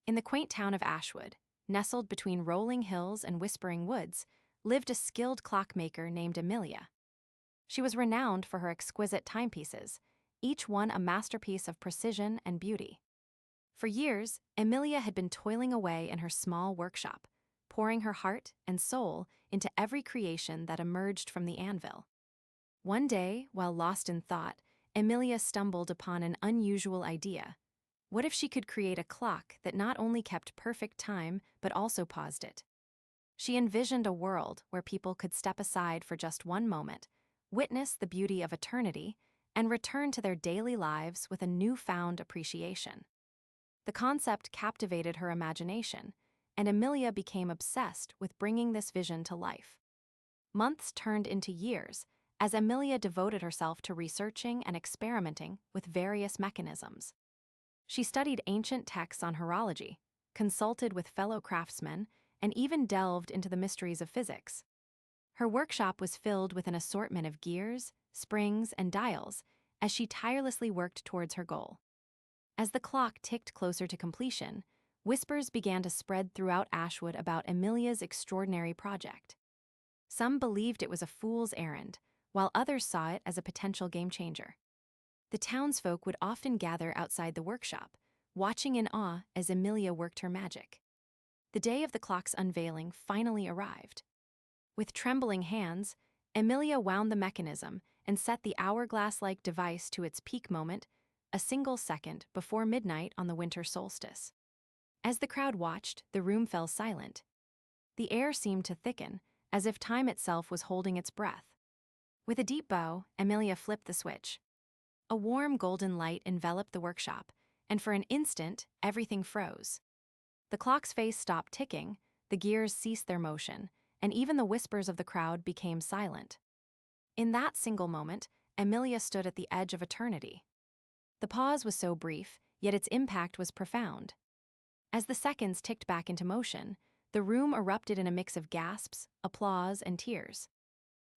In the quaint town of Ashwood, nestled between rolling hills and whispering woods, lived a skilled clockmaker named Amelia. She was renowned for her exquisite timepieces, each one a masterpiece of precision and beauty. For years, Amelia had been toiling away in her small workshop, pouring her heart and soul into every creation that emerged from the anvil. One day, while lost in thought, Amelia stumbled upon an unusual idea. What if she could create a clock that not only kept perfect time but also paused it? She envisioned a world where people could step aside for just one moment, witness the beauty of eternity, and return to their daily lives with a newfound appreciation. The concept captivated her imagination, and Amelia became obsessed with bringing this vision to life. Months turned into years as Amelia devoted herself to researching and experimenting with various mechanisms. She studied ancient texts on horology, consulted with fellow craftsmen, and even delved into the mysteries of physics. Her workshop was filled with an assortment of gears, springs, and dials as she tirelessly worked towards her goal. As the clock ticked closer to completion, whispers began to spread throughout Ashwood about Amelia's extraordinary project. Some believed it was a fool's errand, while others saw it as a potential game-changer. The townsfolk would often gather outside the workshop, watching in awe as Amelia worked her magic. The day of the clock's unveiling finally arrived. With trembling hands, Amelia wound the mechanism and set the hourglass-like device to its peak moment, a single second before midnight on the winter solstice. As the crowd watched, the room fell silent. The air seemed to thicken, as if time itself was holding its breath. With a deep bow, Amelia flipped the switch. A warm golden light enveloped the workshop, and for an instant, everything froze. The clock's face stopped ticking, the gears ceased their motion, and even the whispers of the crowd became silent. In that single moment, Amelia stood at the edge of eternity. The pause was so brief, yet its impact was profound. As the seconds ticked back into motion, the room erupted in a mix of gasps, applause, and tears.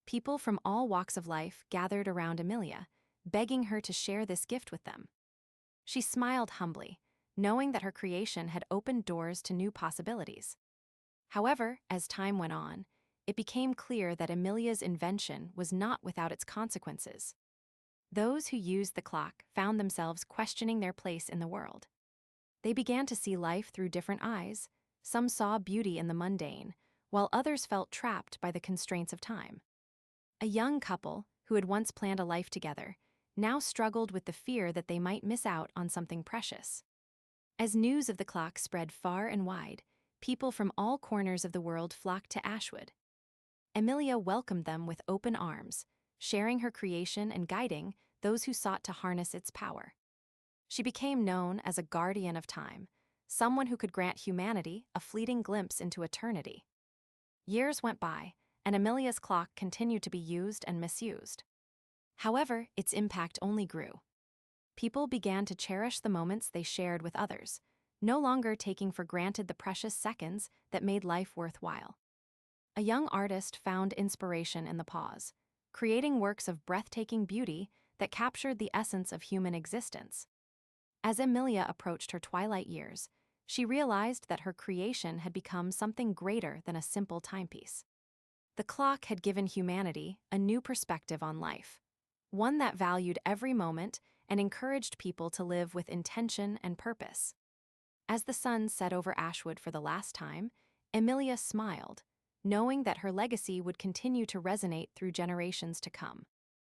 People from all walks of life gathered around Amelia, begging her to share this gift with them. She smiled humbly, knowing that her creation had opened doors to new possibilities. However, as time went on, it became clear that Amelia's invention was not without its consequences. Those who used the clock found themselves questioning their place in the world. They began to see life through different eyes. Some saw beauty in the mundane, while others felt trapped by the constraints of time. A young couple, who had once planned a life together, now struggled with the fear that they might miss out on something precious. As news of the clock spread far and wide, people from all corners of the world flocked to Ashwood. Amelia welcomed them with open arms, sharing her creation and guiding those who sought to harness its power. She became known as a guardian of time, someone who could grant humanity a fleeting glimpse into eternity. Years went by, and Amelia's clock continued to be used and misused. However, its impact only grew. People began to cherish the moments they shared with others, no longer taking for granted the precious seconds that made life worthwhile. A young artist found inspiration in the pause, creating works of breathtaking beauty that captured the essence of human existence. As Amelia approached her twilight years, she realized that her creation had become something greater than a simple timepiece. The clock had given humanity a new perspective on life, one that valued every moment and encouraged people to live with intention and purpose. As the sun set over Ashwood for the last time, Amelia smiled, knowing that her legacy would continue to resonate through generations to come.